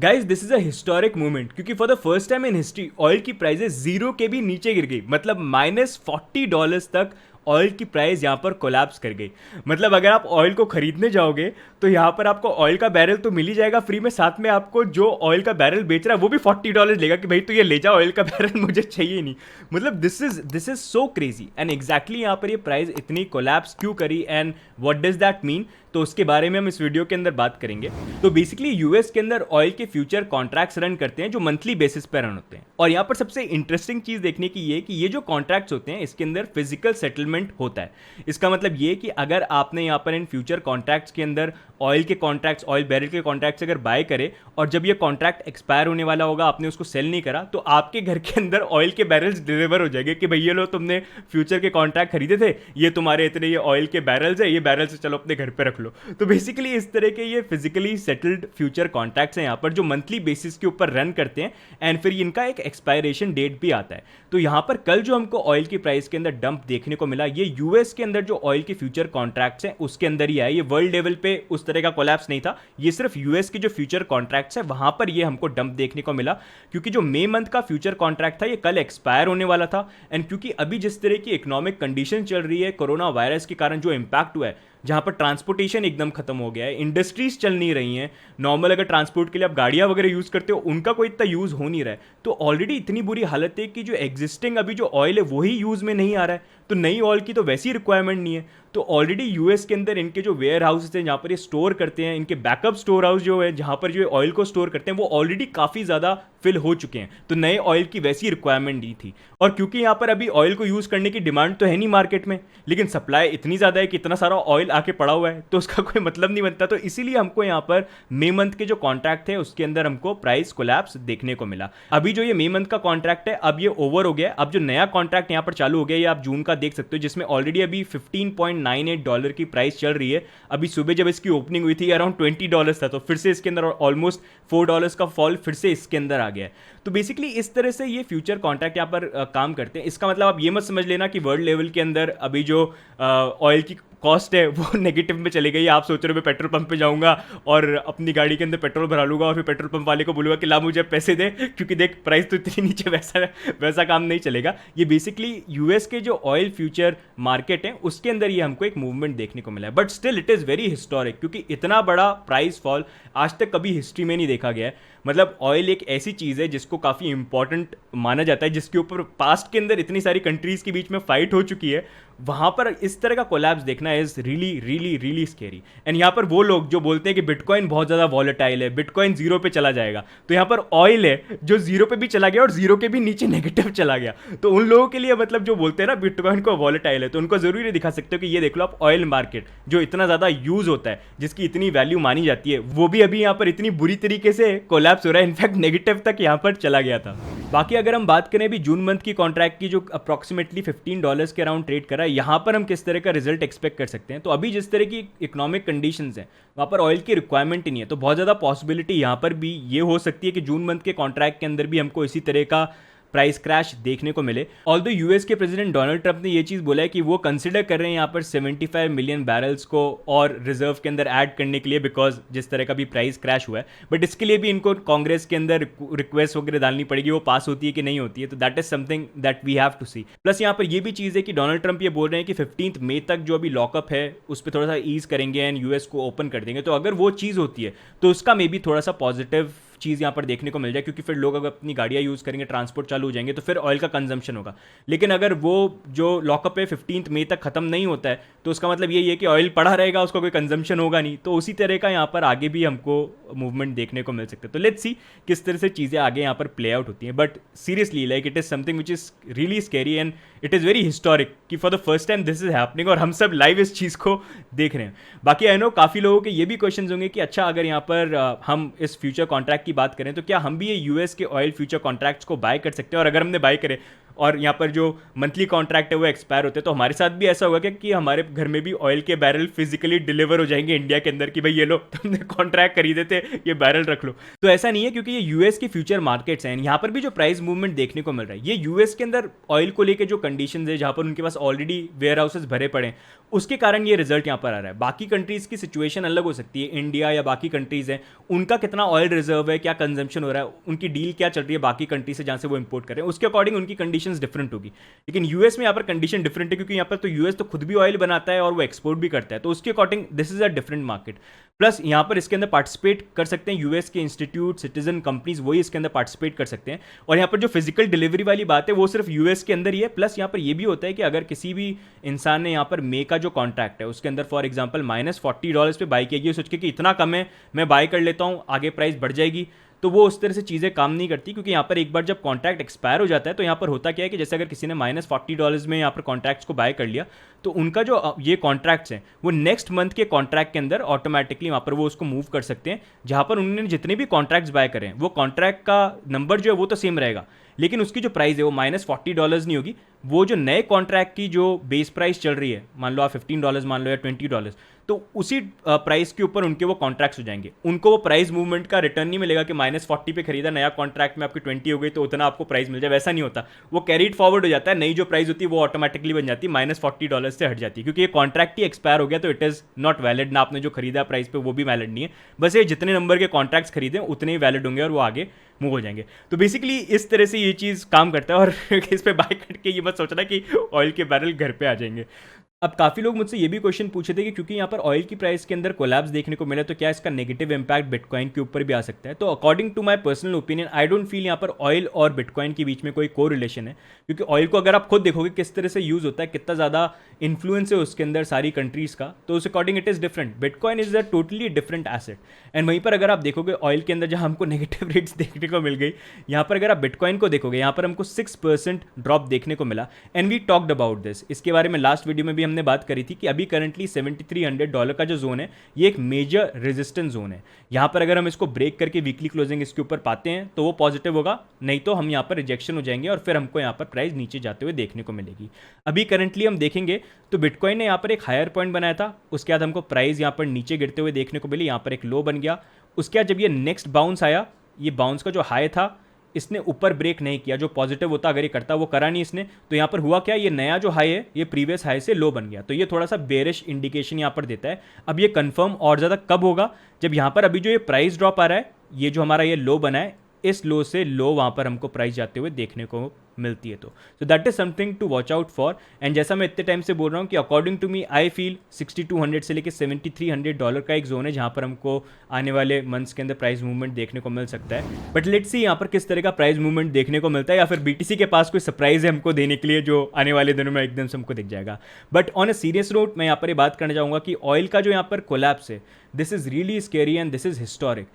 Guys this is a historic movement, क्योंकि for the first time in history oil की prices zero के भी नीचे गिर गई। मतलब -$40 तक ऑयल की प्राइस यहाँ पर कोलैप्स कर गई। मतलब अगर आप ऑयल को खरीदने जाओगे तो यहाँ पर आपको ऑयल का बैरल तो मिल ही जाएगा फ्री में, साथ में आपको जो ऑयल का बैरल बेच रहा है वो भी $40 लेगा कि भाई तो ये ले जाओ ऑयल का बैरल, मुझे चाहिए नहीं। मतलब this is so crazy and exactly यहाँ पर ये प्राइस इतनी कोलैप्स क्यों करी and what does that mean, तो उसके बारे में हम इस वीडियो के अंदर बात करेंगे। तो बेसिकली यूएस के अंदर ऑयल के फ्यूचर कॉन्ट्रैक्ट्स रन करते हैं जो मंथली बेसिस पर रन होते हैं। और यहाँ पर सबसे इंटरेस्टिंग चीज देखने की ये कि ये जो कॉन्ट्रैक्ट्स होते हैं इसके अंदर फिजिकल सेटलमेंट होता है। इसका मतलब ये कि अगर आपने यहाँ पर इन फ्यूचर कॉन्ट्रैक्ट्स के अंदर ऑयल के कॉन्ट्रैक्ट्स, ऑयल बैरल के कॉन्ट्रैक्ट्स अगर बाय करे और जब ये कॉन्ट्रैक्ट एक्सपायर होने वाला होगा आपने उसको सेल नहीं करा, तो आपके घर के अंदर ऑयल के बैरल्स डिलीवर हो जाएंगे कि भैया लो तुमने फ्यूचर के कॉन्ट्रैक्ट खरीदे थे, ये तुम्हारे इतने ये ऑयल के बैरल्स है, ये बैरल्स चलो अपने घर पे रख लो। तो बेसिकली इस तरह के ये फिजिकली सेटल्ड फ्यूचर कॉन्ट्रैक्ट्स हैं यहाँ पर जो मंथली बेसिस के ऊपर रन करते हैं एंड फिर इनका एक एक्सपायरेशन डेट भी आता है। तो यहाँ पर कल जो हमको ऑयल की प्राइस के अंदर डंप देखने को मिला, ये यूएस के अंदर जो ऑयल के फ्यूचर कॉन्ट्रैक्ट्स हैं उसके अंदर ही आया। ये वर्ल्ड लेवल पे उस तरह का कोलैप्स नहीं था, ये सिर्फ यूएस के जो फ्यूचर कॉन्ट्रैक्ट्स है वहां पर ये हमको डंप देखने को मिला, क्योंकि जो मई मंथ का फ्यूचर कॉन्ट्रैक्ट था ये कल एक्सपायर होने वाला था। एंड क्योंकि अभी जिस तरह की इकोनॉमिक कंडीशन चल रही है कोरोना वायरस के कारण जो इंपैक्ट हुआ है, जहां पर ट्रांसपोर्टेशन एकदम खत्म हो गया है, इंडस्ट्रीज चल नहीं रही हैं, नॉर्मल अगर ट्रांसपोर्ट के लिए आप गाड़ियां वगैरह यूज करते हो उनका कोई इतना यूज हो नहीं रहा है, तो ऑलरेडी इतनी बुरी हालत है कि जो एग्जिस्टिंग अभी जो ऑयल है वही यूज में नहीं आ रहा है, तो नई ऑयल की तो वैसी रिक्वायरमेंट नहीं है। तो ऑलरेडी यूएस के अंदर इनके जो वेयर हाउसेस हैं जहाँ पर ये स्टोर करते हैं, इनके बैकअप स्टोर हाउस जो है जहाँ पर जो ऑयल को स्टोर करते हैं वो ऑलरेडी काफ़ी ज़्यादा फिल हो चुके हैं, तो नए ऑयल की वैसी रिक्वायरमेंट नहीं थी। और क्योंकि यहाँ पर अभी ऑयल को यूज़ करने की डिमांड तो है नहीं मार्केट में, लेकिन सप्लाई इतनी ज़्यादा है कि इतना सारा ऑयल आके पड़ा हुआ है तो उसका कोई मतलब नहीं बनता। तो इसीलिए हमको यहाँ पर मई मंथ के जो कॉन्ट्रैक्ट थे उसके अंदर हमको प्राइस कोलैप्स देखने को मिला। अभी जो ये मई मंथ का कॉन्ट्रैक्ट है अब ये ओवर हो गया, अब जो नया कॉन्ट्रैक्ट यहाँ पर चालू हो गया ये आप जून का देख सकते हो, जिसमें ऑलरेडी अभी $15.98 की प्राइस चल रही है। अभी सुबह जब इसकी ओपनिंग हुई थी अराउंड $20 था, तो फिर से इसके अंदर ऑलमोस्ट $4 का फॉल फिर से इसके अंदर आ गया है। तो बेसिकली इस तरह से ये फ्यूचर कॉन्ट्रैक्ट यहाँ पर काम करते हैं। इसका मतलब आप ये मत समझ लेना कि वर्ल्ड लेवल के अंदर अभी जो ऑयल की कॉस्ट है वो नेगेटिव में चली गई। आप सोच रहे हो मैं पेट्रोल पंप पे जाऊंगा और अपनी गाड़ी के अंदर पेट्रोल भरा लूंगा और फिर पेट्रोल पंप वाले को बोलूंगा कि ला मुझे पैसे दे क्योंकि देख प्राइस तो इतनी नीचे, वैसा काम नहीं चलेगा। ये बेसिकली यूएस के जो ऑयल फ्यूचर मार्केट है उसके अंदर ये हमको एक मूवमेंट देखने को मिला है, but still it is very historic, क्योंकि इतना बड़ा प्राइस फॉल आज तक कभी हिस्ट्री में नहीं देखा गया है। मतलब ऑयल एक ऐसी चीज़ है जिसको काफ़ी इंपॉर्टेंट माना जाता है, जिसके ऊपर पास्ट के अंदर इतनी सारी कंट्रीज़ के बीच में फाइट हो चुकी है, वहाँ पर इस तरह का कोलैप्स देखना is really really really scary. And यहाँ पर वो लोग जो बोलते हैं कि बिटकॉइन बहुत ज़्यादा वॉलेटाइल है, बिटकॉइन जीरो पे चला जाएगा, तो यहाँ पर ऑयल है जो जीरो पे भी चला गया और जीरो के भी नीचे नेगेटिव चला गया। तो उन लोगों के लिए मतलब जो बोलते हैं ना बिटकॉइन को वॉलेटाइल है, तो उनको जरूरी दिखा सकते हो कि ये देख लो आप ऑयल मार्केट जो इतना ज़्यादा यूज़ होता है, जिसकी इतनी वैल्यू मानी जाती है, वो भी अभी यहाँ पर इतनी बुरी तरीके से कोलैप्स हो रहा है, इनफैक्ट नेगेटिव तक यहाँ पर चला गया था। बाकी अगर हम बात करें भी जून मंथ की कॉन्ट्रैक्ट की जो अप्रॉक्सीमेटली $15 के अराउंड ट्रेड करा है, यहाँ पर हम किस तरह का रिजल्ट एक्सपेक्ट कर सकते हैं। तो अभी जिस तरह की इकोनॉमिक कंडीशंस हैं वहाँ पर ऑयल की रिक्वायरमेंट ही नहीं है, तो बहुत ज़्यादा पॉसिबिलिटी यहाँ पर भी ये हो सकती है कि जून मंथ के कॉन्ट्रैक्ट के अंदर भी हमको इसी तरह का प्राइस क्रैश देखने को मिले। ऑल्दो यूएस के प्रेसिडेंट डोनाल्ड ट्रंप ने ये चीज़ बोला है कि वो कंसिडर कर रहे हैं यहाँ पर 75 मिलियन बैरल्स को और रिजर्व के अंदर ऐड करने के लिए, बिकॉज जिस तरह का भी प्राइस क्रैश हुआ है। बट इसके लिए भी इनको कांग्रेस के अंदर रिक्वेस्ट वगैरह डालनी पड़ेगी, वो पास होती है कि नहीं होती है, तो that is something that we have to see. Plus यहाँ पर ये भी चीज़ है कि डोनाल्ड ट्रंप ये बोल रहे हैं कि 15 मई तक जो अभी लॉकअप है उस पर थोड़ा सा ईज करेंगे एंड यूएस को ओपन कर देंगे। तो अगर वो चीज़ होती है तो उसका मे बी थोड़ा सा पॉजिटिव चीज़ यहाँ पर देखने को मिल जाए, क्योंकि फिर लोग अगर अपनी गाड़ियाँ यूज़ करेंगे, ट्रांसपोर्ट चालू हो जाएंगे, तो फिर ऑयल का कंजम्पशन होगा। लेकिन अगर वो जो लॉकअप है 15 मई तक खत्म नहीं होता है तो उसका मतलब यही है कि ऑयल पड़ा रहेगा, उसका कोई कंजम्पशन होगा नहीं। तो उसी तरह का यहाँ पर आगे भी हमको मूवमेंट देखने को मिल सकता है। तो लेट्स सी किस तरह से चीज़ें आगे यहाँ पर प्ले आउट होती हैं। But seriously like it is something which is really scary and it is very historic कि for the first time this is happening और हम सब लाइव इस चीज़ को देख रहे हैं। बाकी आई नो काफ़ी लोगों के ये भी क्वेश्चन होंगे कि अच्छा अगर यहाँ पर हम इस फ्यूचर कॉन्ट्रैक्ट की बात करें तो क्या हम भी ये यूएस के ऑयल फ्यूचर कॉन्ट्रैक्ट्स को बाय कर सकते हैं, और अगर हमने बाय करे और यहाँ पर जो मंथली कॉन्ट्रैक्ट है वो एक्सपायर होते हैं, तो हमारे साथ भी ऐसा होगा क्या कि हमारे घर में भी ऑयल के बैरल फिजिकली डिलीवर हो जाएंगे इंडिया के अंदर कि भाई ये लो तुमने कॉन्ट्रैक्ट खरीदे थे, ये बैरल रख लो। तो ऐसा नहीं है, क्योंकि ये यूएस की फ्यूचर मार्केट्स हैं, यहाँ पर भी जो प्राइस मूवमेंट देखने को मिल रहा है ये यूएस के अंदर ऑयल को लेकर जो कंडीशंस है, जहाँ पर उनके पास ऑलरेडी वेयर हाउसेस भरे पड़े हैं, उसके कारण ये रिजल्ट यहाँ पर आ रहा है। बाकी कंट्रीज की सिचुएशन अलग हो सकती है, इंडिया या बाकी कंट्रीज हैं, उनका कितना ऑयल रिजर्व है, क्या कंजम्पशन हो रहा है, उनकी डील क्या चल रही है बाकी कंट्री से जहाँ से वो इंपोर्ट कर रहे हैं, उसके अकॉर्डिंग उनकी कंडीशंस डिफरेंट होगी। लेकिन यूएस में यहाँ पर कंडीशन डिफरेंट है, क्योंकि यहाँ पर तो यूएस तो खुद भी ऑयल बनाता है और वो एक्सपोर्ट भी करता है, तो उसके according this is a different market. Plus यहाँ पर इसके अंदर पार्टिसिपेट कर सकते हैं यूएस के इंस्टीट्यूट, सिटीजन कंपनीज, वही इसके अंदर पार्टिसिपेट कर सकते हैं। और यहाँ पर जो फिजिकल डिलीवरी वाली बात है वो सिर्फ यूएस के अंदर ही है। प्लस यहाँ पर ये भी होता है कि अगर किसी भी इंसान ने यहाँ पर मे का जो कॉन्ट्रैक्ट है उसके अंदर फॉर एग्जांपल -$40 पे बाई किया, सोच के कि इतना कम है मैं बाय कर लेता हूँ, आगे प्राइस बढ़ जाएगी, तो वो उस तरह से चीज़ें काम नहीं करती। क्योंकि यहाँ पर एक बार जब कॉन्ट्रैक्ट एक्सपायर हो जाता है तो यहाँ पर होता क्या है कि जैसे अगर किसी ने -$40 में यहाँ पर कॉन्ट्रैक्ट्स को बाय कर लिया, तो उनका जो ये कॉन्ट्रैक्ट्स हैं वो नेक्स्ट मंथ के कॉन्ट्रैक्ट के अंदर ऑटोमेटिकली वहाँ पर वो उसको मूव कर सकते हैं, जहाँ पर उन्होंने जितने भी कॉन्ट्रैक्ट्स बाय करें वो कॉन्ट्रैक्ट का नंबर जो है वो तो सेम रहेगा, लेकिन उसकी जो प्राइस है वो -$40 नहीं होगी। वो जो नए कॉन्ट्रैक्ट की जो बेस प्राइस चल रही है, मान लो आप $15 मान लो या $20, तो उसी प्राइस के ऊपर उनके वो कॉन्ट्रैक्ट्स हो जाएंगे। उनको वो प्राइस मूवमेंट का रिटर्न नहीं मिलेगा कि -40 पे खरीदा, नया कॉन्ट्रैक्ट में आपकी 20 हो गई तो उतना आपको प्राइस मिल जाए, वैसा नहीं होता। वो कैरीड फॉरवर्ड हो जाता है, नई जो प्राइस होती है वो ऑटोमेटिकली बन जाती है -$40 से हट जाती है, क्योंकि ये कॉन्ट्रैक्ट ही एक्सपायर हो गया तो इट इज़ नॉट वैलिड ना। आपने जो खरीदा प्राइस पे वो भी वैलिड नहीं है, बस ये जितने नंबर के कॉन्ट्रैक्ट्स खरीदे उतने ही वैलिड होंगे और वो आगे मूव हो जाएंगे। तो बेसिकली इस तरह से ये चीज़ काम करता है। और इस पे बाय करके ये मत सोचना कि ऑयल के बैरल घर पे आ जाएंगे। अब काफ़ी लोग मुझसे ये भी क्वेश्चन पूछे थे कि क्योंकि यहाँ पर ऑयल की प्राइस के अंदर कोलैप्स देखने को मिला, तो क्या इसका नेगेटिव इंपैक्ट बिटकॉइन के ऊपर भी आ सकता है। तो according to my personal opinion I don't feel यहाँ पर ऑयल और बिटकॉइन के बीच में कोई को रिलेशन है, क्योंकि ऑयल को अगर आप खुद देखोगे किस तरह से यूज़ होता है, कितना ज़्यादा इन्फ्लुएंस है उसके अंदर सारी कंट्रीज़ का, तो उस according it is different. Bitcoin is a totally different asset. And वहीं पर अगर आप देखोगे ऑयल के अंदर जहाँ हमको नेगेटिव रेट्स देखने को मिल गई, यहाँ पर अगर आप बिटकॉइन को देखोगे यहाँ पर हमको 6% ड्रॉप देखने को मिला। And we talked about this, इसके बारे में लास्ट वीडियो में भी हमने बात करी थी कि अभी करंटली $7,300 का जो जोन है ये एक मेजर रेजिस्टेंस जोन है। यहाँ पर अगर हम इसको ब्रेक करके वीकली क्लोजिंग इसके ऊपर पाते हैं तो वो पॉजिटिव होगा, नहीं तो हम यहाँ पर रिजेक्शन हो जाएंगे और फिर हमको यहाँ पर प्राइस नीचे जाते हुए देखने को मिलेगी। अभी करंटली हम देखेंगे तो बिटकॉइन ने यहाँ पर एक हायर पॉइंट बनाया था, उसके बाद हमको प्राइस यहाँ पर नीचे गिरते हुए देखने को मिली, यहाँ पर एक लो बन गया। उसके बाद जब ये नेक्स्ट बाउंस आया, ये बाउंस का जो हाई था इसने ऊपर ब्रेक नहीं किया, जो पॉजिटिव होता अगर ये करता वो करा नहीं इसने, तो यहाँ पर हुआ क्या, ये नया जो हाई है ये प्रीवियस हाई से लो बन गया, तो ये थोड़ा सा बेरिश इंडिकेशन यहाँ पर देता है। अब ये कंफर्म और ज़्यादा कब होगा, जब यहाँ पर अभी जो ये प्राइस ड्रॉप आ रहा है, ये जो हमारा ये लो बना है, इस लो से लो वहाँ पर हमको प्राइस जाते हुए देखने को मिलती है। तो that is something to watch out for. And जैसा मैं इतने टाइम से बोल रहा हूँ कि according to me I feel 6200 से लेकर $7,300 का एक जोन है जहाँ पर हमको आने वाले मंथ्स के अंदर प्राइस मूवमेंट देखने को मिल सकता है। बट लेट्स सी यहाँ पर किस तरह का प्राइस मूवमेंट देखने को मिलता है, या फिर बीटीसी के पास कोई सरप्राइज है हमको देने के लिए जो आने वाले दिनों में एकदम से हमको दिख जाएगा। But on a serious note मैं यहाँ पर ये बात करना चाहूँगा कि ऑयल का जो यहाँ पर कोलैप्स है, this is really scary and this is historic.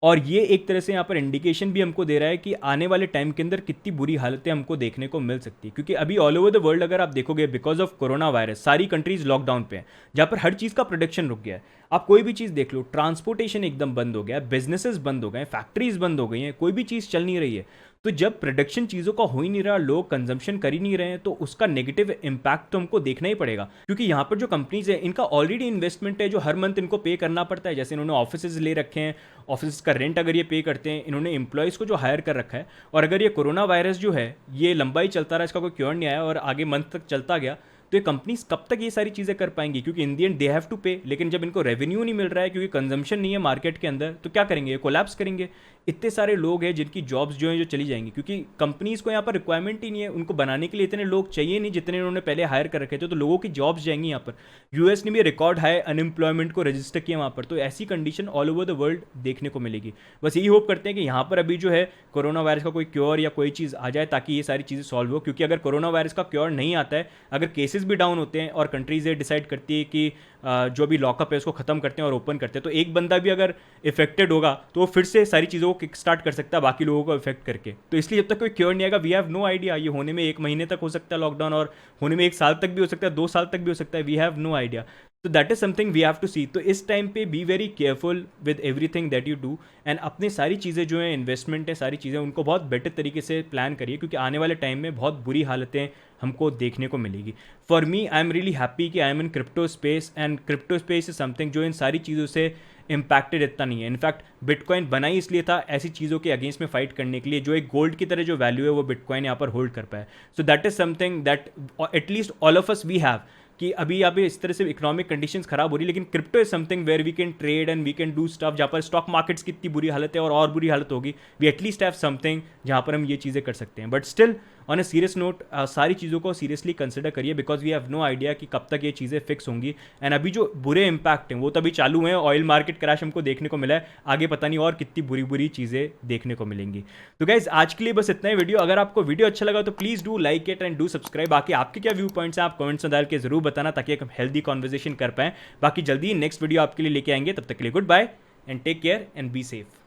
और ये एक तरह से यहाँ पर इंडिकेशन भी हमको दे रहा है कि आने वाले टाइम के अंदर कितनी बुरी हालतें हमको देखने को मिल सकती है। क्योंकि अभी ऑल ओवर द वर्ल्ड अगर आप देखोगे बिकॉज ऑफ कोरोना वायरस सारी कंट्रीज लॉकडाउन पे हैं, जहाँ पर हर चीज़ का प्रोडक्शन रुक गया है। आप कोई भी चीज़ देख लो, ट्रांसपोर्टेशन एकदम बंद हो गया है, बिजनेसेस बंद हो गए हैं, फैक्ट्रीज बंद हो गई हैं, कोई भी चीज़ चल नहीं रही है। तो जब प्रोडक्शन चीज़ों का हो ही नहीं रहा, लोग कंजम्पशन कर ही नहीं रहे हैं, तो उसका नेगेटिव इंपैक्ट तो हमको देखना ही पड़ेगा। क्योंकि यहाँ पर जो कंपनीज है इनका ऑलरेडी इन्वेस्टमेंट है जो हर मंथ इनको पे करना पड़ता है। जैसे इन्होंने ऑफिसेज ले रखे हैं, ऑफिस का रेंट अगर ये पे करते हैं, इन्होंने एम्प्लॉयज़ को जो हायर कर रखा है, और अगर ये कोरोना वायरस जो है ये लंबाई चलता रहा, इसका कोई क्योर नहीं आया और आगे मंथ तक चलता गया, तो ये कंपनीज कब तक ये सारी चीज़ें कर पाएंगी, क्योंकि इन दी एंड दे हैव टू पे। लेकिन जब इनको रेवेन्यू नहीं मिल रहा है क्योंकि कंजम्पशन नहीं है मार्केट के अंदर, तो क्या करेंगे, ये कोलैप्स करेंगे। इतने सारे लोग हैं जिनकी जॉब्स जो हैं जो चली जाएंगी, क्योंकि कंपनीज को यहाँ पर रिक्वायरमेंट ही नहीं है, उनको बनाने के लिए इतने लोग चाहिए नहीं जितने उन्होंने पहले हायर कर रखे थे, तो लोगों की जॉब्स जाएंगी यहाँ पर। यूएस ने भी रिकॉर्ड हाई अनएम्प्लॉयमेंट को रजिस्टर किया वहाँ पर, तो ऐसी condition all over the world देखने को मिलेगी। बस यही होप करते हैं कि यहाँ पर अभी जो है कोरोना वायरस का कोई क्योर या कोई चीज़ आ जाए ताकि ये सारी चीज़ें सॉल्व हो। क्योंकि अगर कोरोना वायरस का क्योर नहीं आता है, अगर केसेस भी डाउन होते हैं और कंट्रीज ये डिसाइड करती है कि जो भी लॉकअप है उसको ख़त्म करते हैं और ओपन करते हैं, तो एक बंदा भी अगर इफेक्टेड होगा तो वो फिर से सारी चीज़ों को किक स्टार्ट कर सकता है बाकी लोगों को इफेक्ट करके। तो इसलिए जब तक कोई क्योर नहीं आएगा, वी हैव नो आइडिया, ये होने में 1 महीने तक हो सकता है लॉकडाउन, और होने में 1 साल तक भी हो सकता है, 2 साल तक भी हो सकता है, वी हैव नो आइडिया। तो that is something we have to see. तो इस टाइम पे be very careful with everything that you do, and अपने सारी चीज़ें जो है इन्वेस्टमेंट है, सारी चीज़ें उनको बहुत बेटर तरीके से प्लान करिए, क्योंकि आने वाले टाइम में बहुत बुरी हालतें हमको देखने को मिलेगी। For me I am really happy कि I am in crypto space, and crypto space is something जो इन सारी चीज़ों से इम्पैक्टेड इतना नहीं है। इनफैक्ट बिटकॉइन बना ही इसलिए था ऐसी चीज़ों के अगेंस्ट में फाइट करने के लिए, जो एक गोल्ड की तरह जो वैल्यू है वो बिटकॉइन यहाँ पर होल्ड कर पाए। So that is something that at least all of us we have, कि अभी यहाँ पे इस तरह से इकोनॉमिक कंडीशंस खराब हो रही है, लेकिन crypto is something where we can trade and we can do stuff. जहाँ पर स्टॉक मार्केट्स की इतनी बुरी हालत है और बुरी हालत होगी, वी एटलीस्ट हैव समथिंग जहाँ पर हम ये चीज़ें कर सकते हैं। But still on a serious note, सारी चीज़ों को सीरियसली कंसिडर करिए, because we have no idea कि कब तक ये चीज़ें फिक्स होंगी। एंड अभी जो बुरे इंपैक्ट हैं वो तो अभी चालू हैं, ऑयल मार्केट क्रैश हमको देखने को मिला है, आगे पता नहीं और कितनी बुरी बुरी चीज़ें देखने को मिलेंगी। तो गाइज आज के लिए बस इतना ही वीडियो। अगर आपको वीडियो अच्छा लगा तो please do like it and do subscribe. बाकी आपके क्या व्यू पॉइंट्स हैं आप कमेंट्स में डाल के जरूर बताना, ताकि एक हेल्दी कॉन्वर्सेशन कर पाएं। बाकी जल्दी नेक्स्ट वीडियो आपके लिए लेके आएंगे, तब तक के लिए good bye and take care and be safe.